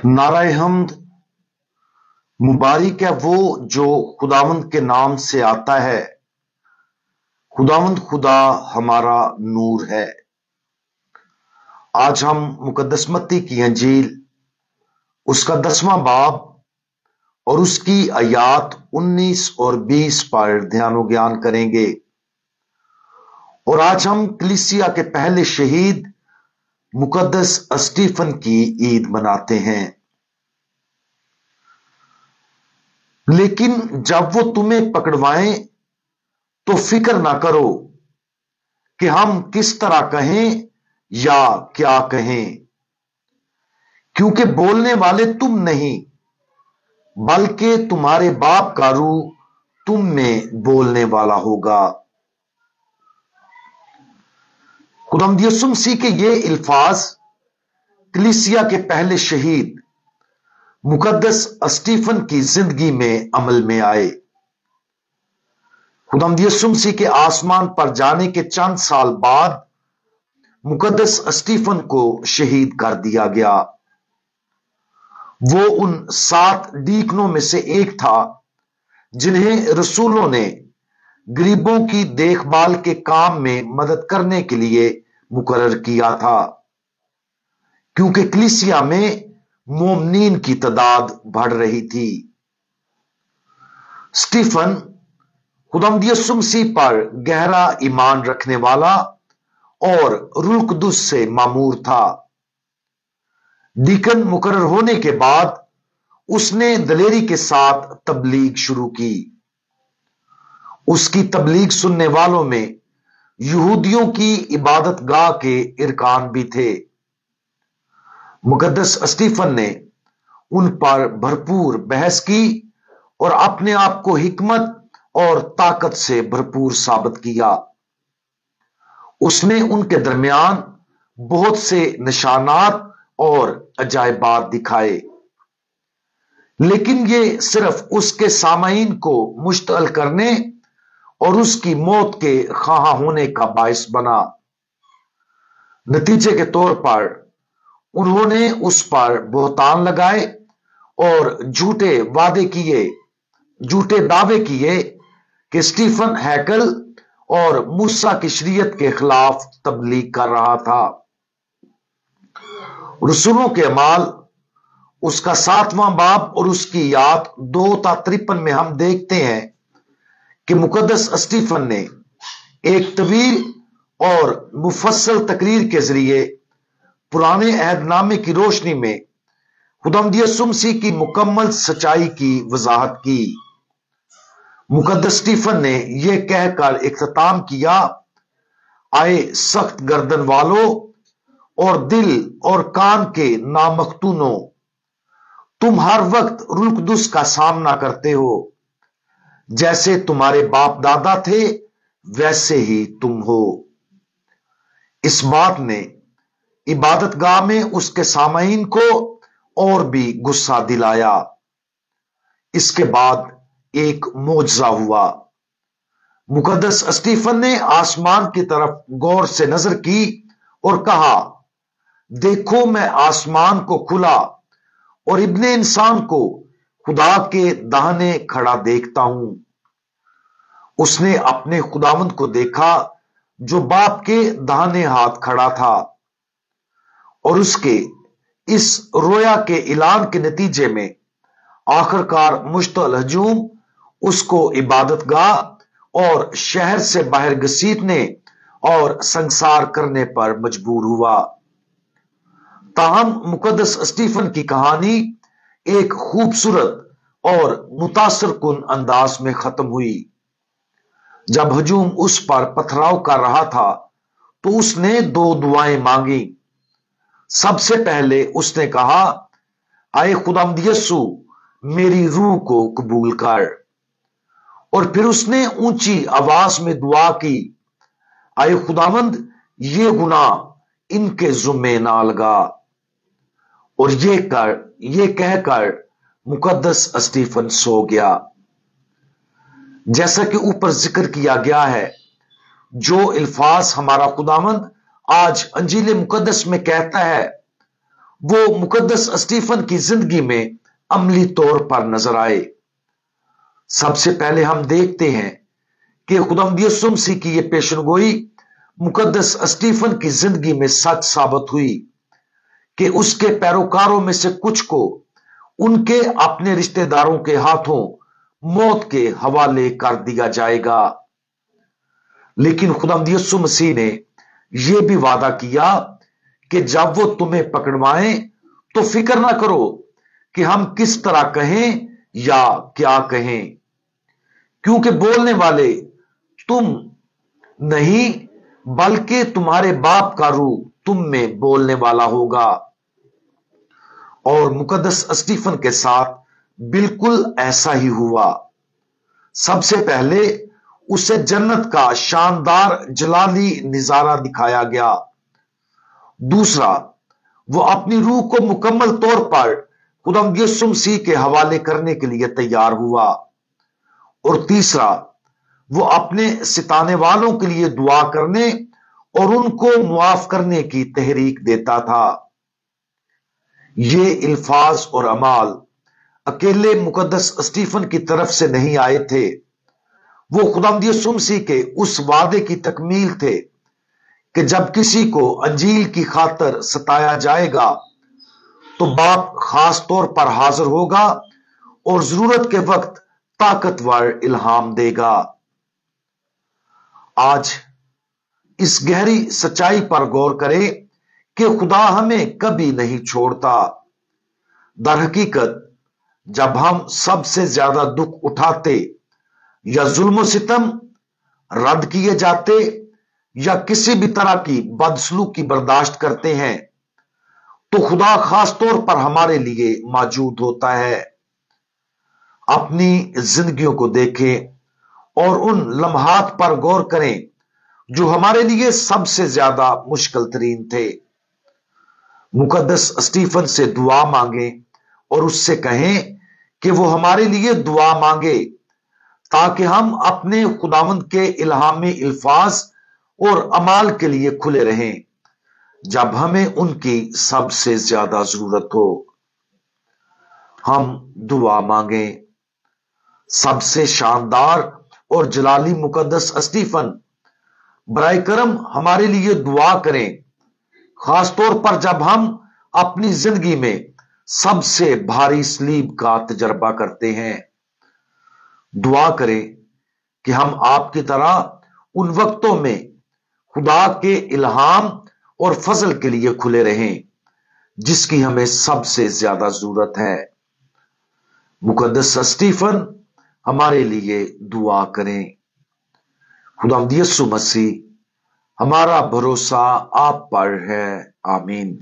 नाराए हम्द मुबारक है वो जो खुदावंद के नाम से आता है। खुदावंद खुदा हमारा नूर है। आज हम मुकद्दस मत्ती की अंजील उसका 10वां बाब और उसकी आयात 19 और 20 पर ध्यान ज्ञान करेंगे। और आज हम कलीसिया के पहले शहीद मुकद्दस स्टीफन की ईद मनाते हैं। लेकिन जब वो तुम्हें पकड़वाएं तो फिक्र ना करो कि हम किस तरह कहें या क्या कहें, क्योंकि बोलने वाले तुम नहीं बल्कि तुम्हारे बाप का रूह तुम में बोलने वाला होगा। खुदावंद यीशु मसीह के ये अल्फाज कलीसिया के पहले शहीद मुकद्दस स्टीफन की जिंदगी में अमल में आए। खुदावंद यीशु मसीह के आसमान पर जाने के चंद साल बाद मुकद्दस स्टीफन को शहीद कर दिया गया। वो उन 7 डीकनों में से एक था जिन्हें रसूलों ने गरीबों की देखभाल के काम में मदद करने के लिए मुकर्रर किया था, क्योंकि कलीसिया में मोमनीन की तादाद बढ़ रही थी। स्टीफन खुदावंद यीशु मसीह पर गहरा ईमान रखने वाला और रूह कुदुस से मामूर था। डीकन मुकर्रर होने के बाद उसने दलेरी के साथ तबलीग शुरू की। उसकी तबलीग सुनने वालों में यहूदियों की इबादत गाह के इरकान भी थे। मुकद्दस स्टीफन ने उन पर भरपूर बहस की और अपने आप को हिकमत और ताकत से भरपूर साबित किया। उसने उनके दरमियान बहुत से निशानात और अजायबात दिखाए, लेकिन ये सिर्फ उसके सामाईन को मुश्तअल करने और उसकी मौत के ख्वाह होने का बायस बना। नतीजे के तौर पर उन्होंने उस पर बोहतान लगाए और झूठे दावे किए कि स्टीफन हैकल और मूसा की शरीयत के खिलाफ तबलीग कर रहा था। रसूलों के अमाल उसका 7वां बाब और उसकी आयत 2-53 में हम देखते हैं कि मुकद्दस स्टीफन ने एक तवील और मुफस्सल तकरीर के जरिए पुराने अहदनामे की रोशनी में खुदावंद यीशु मसीह की मुकम्मल सच्चाई की वजाहत की। मुकद्दस स्टीफन ने यह कहकर इख्तिताम किया, आए सख्त गर्दन वालों और दिल और कान के नामख्तूनों, तुम हर वक्त रूह कुदुस का सामना करते हो। जैसे तुम्हारे बाप दादा थे वैसे ही तुम हो। इस बात ने इबादत गाह में उसके सामाईन को और भी गुस्सा दिलाया। इसके बाद एक मोजज़ा हुआ। मुकद्दस स्टीफन ने आसमान की तरफ गौर से नजर की और कहा, देखो मैं आसमान को खुला और इब्ने इंसान को खुदा के दाहिने खड़ा देखता हूं। उसने अपने खुदावंद को देखा जो बाप के दाहिने हाथ खड़ा था, और उसके इस रोया के ऐलान के नतीजे में आखिरकार मुश्तअल हजूम उसको इबादत गाह और शहर से बाहर घसीटने और संसार करने पर मजबूर हुआ। ताहम मुकद्दस स्टीफन की कहानी एक खूबसूरत और मुतासर कुन अंदाज में खत्म हुई। जब हजूम उस पर पथराव कर रहा था तो उसने 2 दुआएं मांगी। सबसे पहले उसने कहा, आए खुदावंद यीशु मेरी रूह को कबूल कर। और फिर उसने ऊंची आवाज में दुआ की, आए खुदावंद ये गुनाह इनके जुम्मे ना लगा। और ये कहकर मुकद्दस स्टीफन सो गया। जैसा कि ऊपर जिक्र किया गया है, जो अल्फाज हमारा खुदावंद आज अंजील मुकद्दस में कहता है वो मुकद्दस स्टीफन की जिंदगी में अमली तौर पर नजर आए। सबसे पहले हम देखते हैं कि खुदावंद यीशु मसीह की यह पेशनगोई मुकद्दस स्टीफन की जिंदगी में सच साबित हुई कि उसके पैरोकारों में से कुछ को उनके अपने रिश्तेदारों के हाथों मौत के हवाले कर दिया जाएगा। लेकिन खुदावंद यीशु मसीह ने यह भी वादा किया कि जब वो तुम्हें पकड़वाएं तो फिक्र ना करो कि हम किस तरह कहें या क्या कहें, क्योंकि बोलने वाले तुम नहीं बल्कि तुम्हारे बाप का रूह तुम में बोलने वाला होगा। और मुकद्दस स्टीफन के साथ बिल्कुल ऐसा ही हुआ। सबसे पहले उसे जन्नत का शानदार जलाली नजारा दिखाया गया। दूसरा, वो अपनी रूह को मुकम्मल तौर पर खुदावंद यीशु मसीह के हवाले करने के लिए तैयार हुआ। और तीसरा, वो अपने सिताने वालों के लिए दुआ करने और उनको मुआफ करने की तहरीक देता था। ये इल्फाज और अमाल अकेले मुकद्दस स्टीफन की तरफ से नहीं आए थे, वो खुदावंद यीशु मसीह के उस वादे की तकमील थे कि जब किसी को अंजील की खातर सताया जाएगा तो बाप खास तौर पर हाजिर होगा और जरूरत के वक्त ताकतवर इल्हाम देगा। आज इस गहरी सच्चाई पर गौर करें कि खुदा हमें कभी नहीं छोड़ता। दर हकीकत जब हम सबसे ज्यादा दुख उठाते या जुल्म सितम, रद्द किए जाते या किसी भी तरह की बदसलूकी बर्दाश्त करते हैं तो खुदा खास तौर पर हमारे लिए मौजूद होता है। अपनी जिंदगियों को देखें और उन लम्हात पर गौर करें जो हमारे लिए सबसे ज्यादा मुश्किल तरीन थे। मुकद्दस स्टीफन से दुआ मांगे और उससे कहें कि वो हमारे लिए दुआ मांगे ताकि हम अपने खुदावंद के इल्हामी अल्फाज और अमाल के लिए खुले रहें जब हमें उनकी सबसे ज्यादा जरूरत हो। हम दुआ मांगें। सबसे शानदार और जलाली मुकद्दस स्टीफन बराए करम हमारे लिए दुआ करें, खासतौर पर जब हम अपनी जिंदगी में सबसे भारी सलीब का तजर्बा करते हैं। दुआ करें कि हम आपकी तरह उन वक्तों में खुदा के इल्हाम और फजल के लिए खुले रहें जिसकी हमें सबसे ज्यादा जरूरत है। मुकद्दस स्टीफन हमारे लिए दुआ करें। खुदावंद यीशु मसीह हमारा भरोसा आप पर है। आमीन।